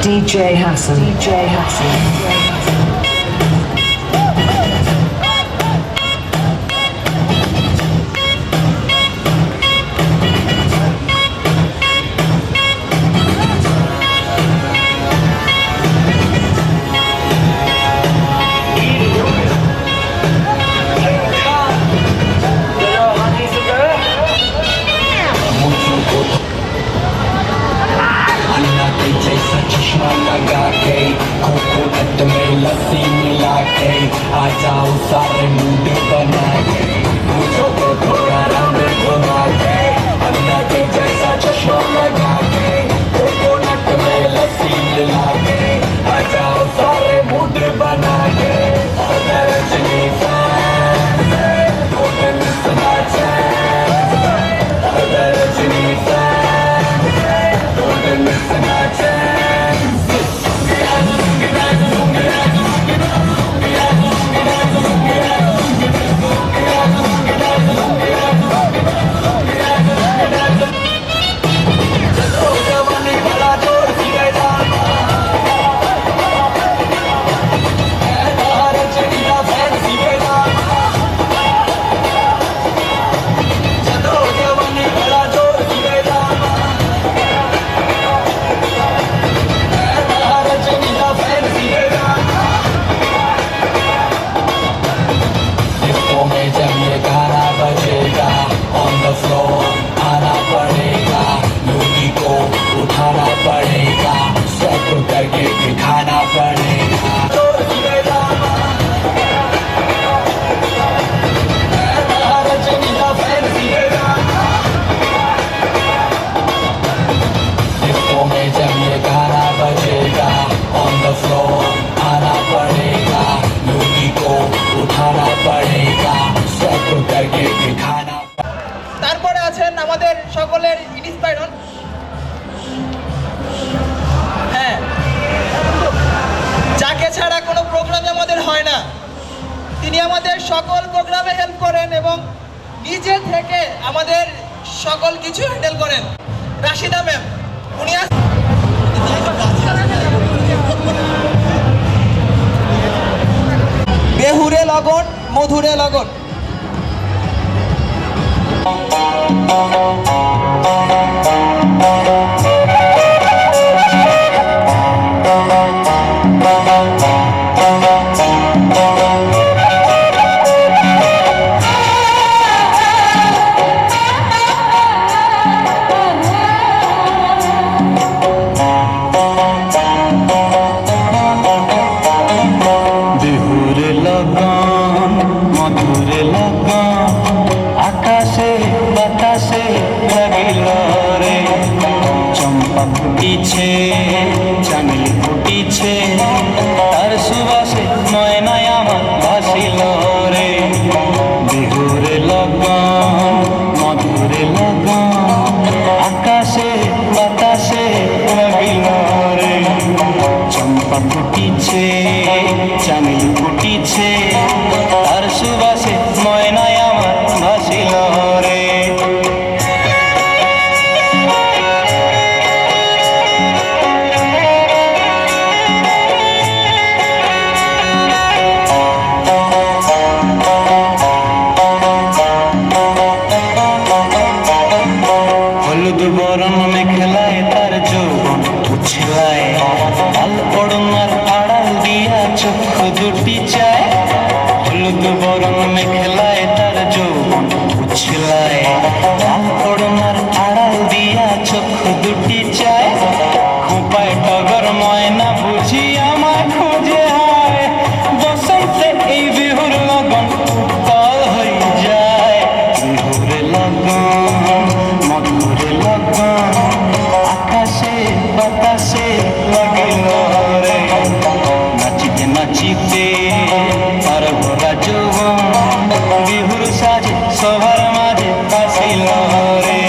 DJ Hassan. DJ Hassan. Coconut में लस्सी मिला के आ जाओ सारे मूड बना के मुझो को थोड़ा रंग घुमा के अन्ना के जैसा चश्मा लगा के कोकोनट में लस्सी मिला के आ जाओ सारे मूड बना के रजनी दिखाना पड़ेगा में जब ये गाना बजेगा ऑन द फ्लोर आना पड़ेगा लुंगी को उठाना पड़ेगा सब करके दिखाना তারপরে আছেন আমাদের সকলের ইন্সপায়ার যাকে ছাড়া কোনো প্রোগ্রামে আমাদের হয় না, তিনি আমাদের সকল প্রোগ্রামে হেল্প করেন এবং নিজে থেকে আমাদের সকল কিছু হ্যান্ডেল করেন। রাশিদা ম্যাম, উনি বেহুরে লগন মধুরে লগন। ফুটিছে চামেলি ফুটিছে তার সুবাসে নয়নায় আমার ভাসিল রে বিহুরে লগন মধুরে লগন আকাশে বাতাসে লাগিল রে চম্পা ফুটিছে চামেলি ফুটিছে তার সুবাসে নয়নায় আমার ভাসিল রে দুটি চায় হলুদ বরণ মেখলায় তার যৌবন উছলায় ওড়নার আড়াল দিয়া চক্ষু দুটি চায় খোঁপায় টগর ময়না বুঝি আমার খুঁজে হয় বসন্তে এই বিহুর লগন উত্তাল হয়ে যায় বিহুরে লগন মধুরে লগন আকাশে বাতাসে লাগিল রে নাচিতে আর ভরা যৌবন বিহুর সাজে সবার মাঝে আসিল রে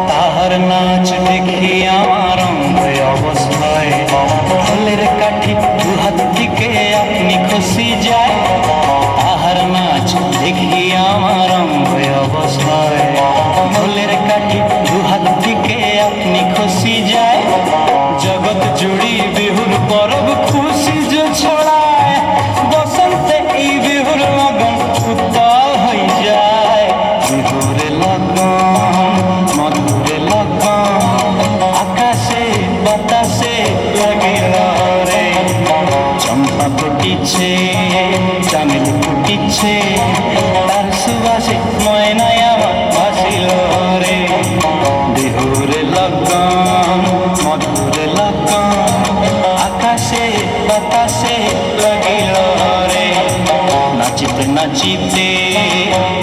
তাহার নাচ দেখি আমার অঙ্গ অবস্থায় ফলের কাঠি বাতাসে বাতাসে লাগিল রে নাচিতে নাচিতে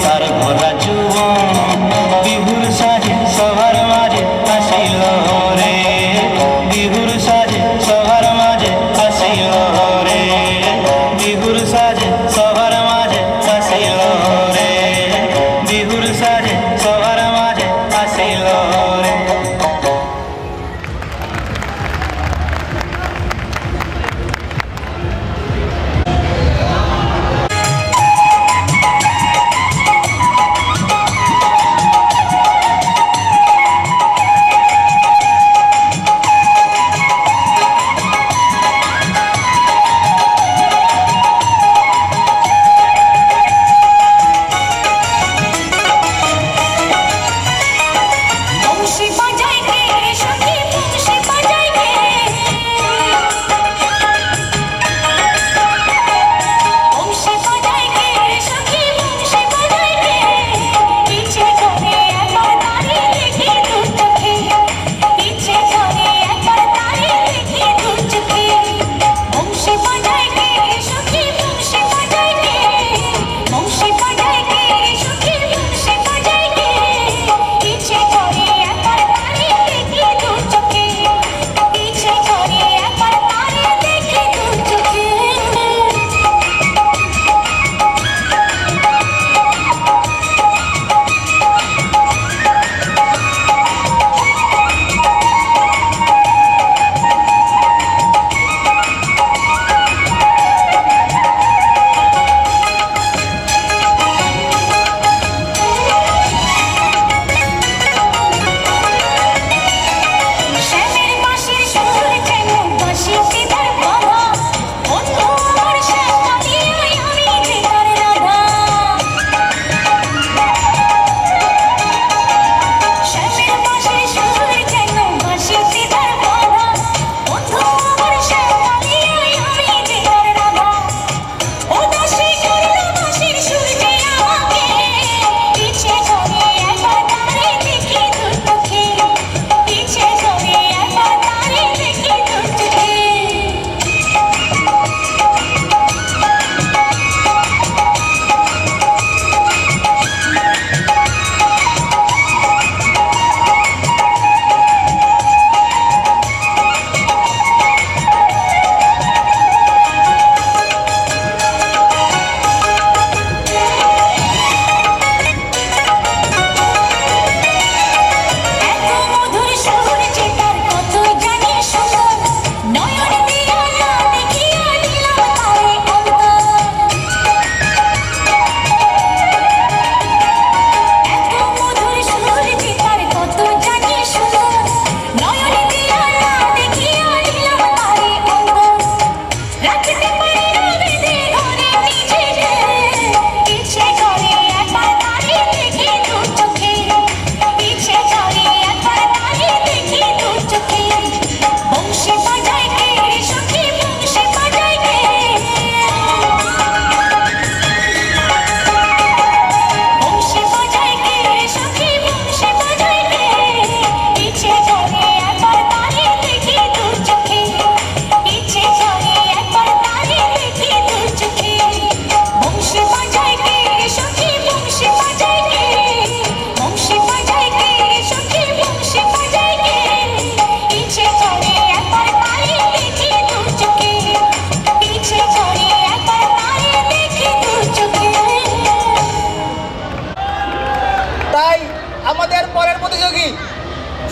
তার ভরা যুবন বিহুর সাজে সবার মাঝে আসিল রে বিহুর সাজে সবার মাঝে আসিল রে বিহুর সাজে সবার মাঝে আসিল রে বিহুর সাজে সবার মাঝে আসিল রে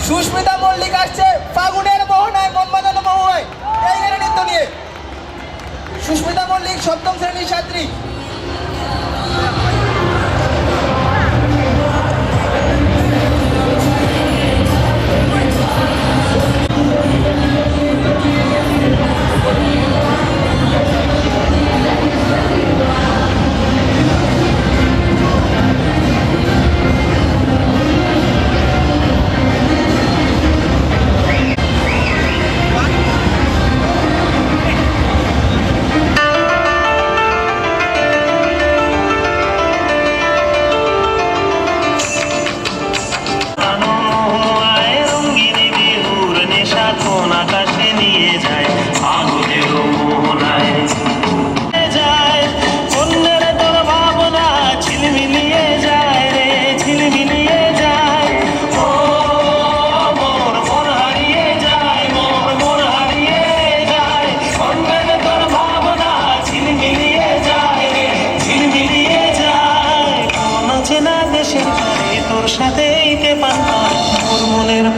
সুস্মিতা মল্লিক আসছে ফাগুনের মোহনায় মন বাঁধানো মহুয়ায় এই গানের নৃত্য নিয়ে। সুস্মিতা মল্লিক সপ্তম শ্রেণীর ছাত্রী।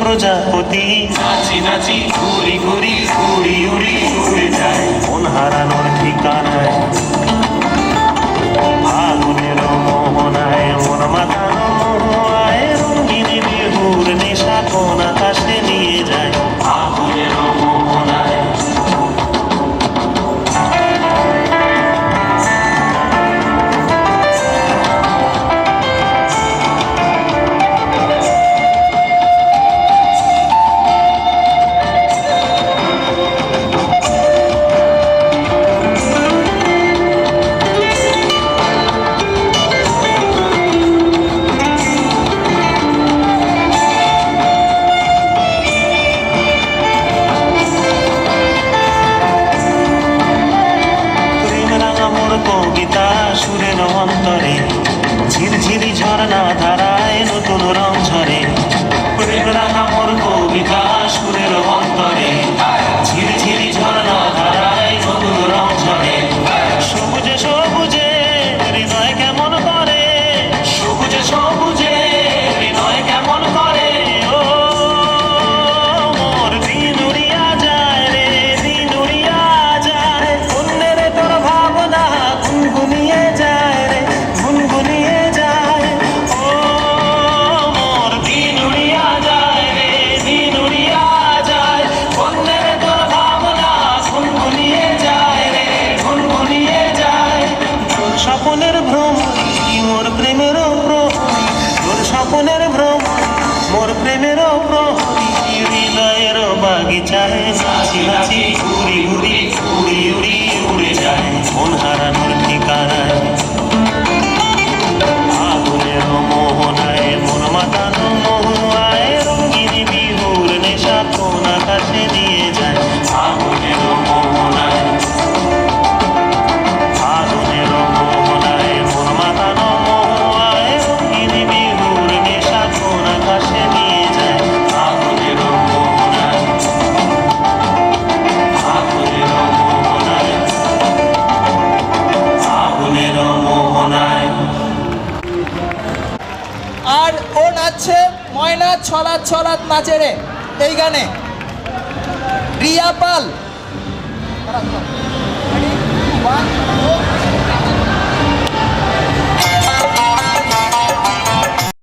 প্রজাপতি নাচি নাচি ঘুরি ঘুরি উড়ি উড়ি উড়ে যায় মন হারানোর ঠিকানায় ফাগুনের মোহনায় মন মাতানো মোহায় রঙিন বিহুর নেশা কোন আকাশে নিয়ে যায় ফাগুনের মোহনায় কবিতা সুরের অন্তরে ঝিরঝিরি ঝর্ণা ধারায় নতুন রং ঝরে প্রেম রাঙা মোর কবিতা সুরের অন্তরে ঝিরঝিরি ঝর্ণা ধারায় নতুন রং ঝরে সবুজে সবুজে হৃদয় কেমন করে সবুজে সবুজে হৃদয় কেমন করে ও মোর দিন উড়িয়া যায় রে দিন উড়িয়া যায় অন্যের তোর ভাবনা গুনগুনিয়ে যায় রে গুনগুনিয়ে যায় ও মোর দিন উড়িয়া যায় রে দিন উড়িয়া যায় অন্যের তোর ভাবনা গুনগুনিয়ে যায় রে গুনগুনিয়ে যায় তোর স্বপ্নের ভ্রম মোর প্রেমের প্রহরী তোর স্বপ্নের ভ্রম মোর প্রেমের প্রহরী হৃদয়ের বাগিচায় নাচি নাচি ঘুরি ঘুরি উড়ি উড়ি উড়ে যায় মন হারানোর ঠিকানায় আগুনের মোহনায় মন মাতানো মোহনায় রঙিন বিহুর নেশা কোন আকাশে নিয়ে যায় আগুনের মোহনায় আগুনের মোহনায় মন মাতানো মোহনায় রঙিন বিহুর নেশা কোন আকাশে নিয়ে যায় আগুনের মোহনায় আগুনের মোহনায় আগুনের মোহনায় আর ও নাচছে ময়না ছলাৎ ছলাৎ নাচে রে এই গানে রিয়া পাল। Ready? 1, 2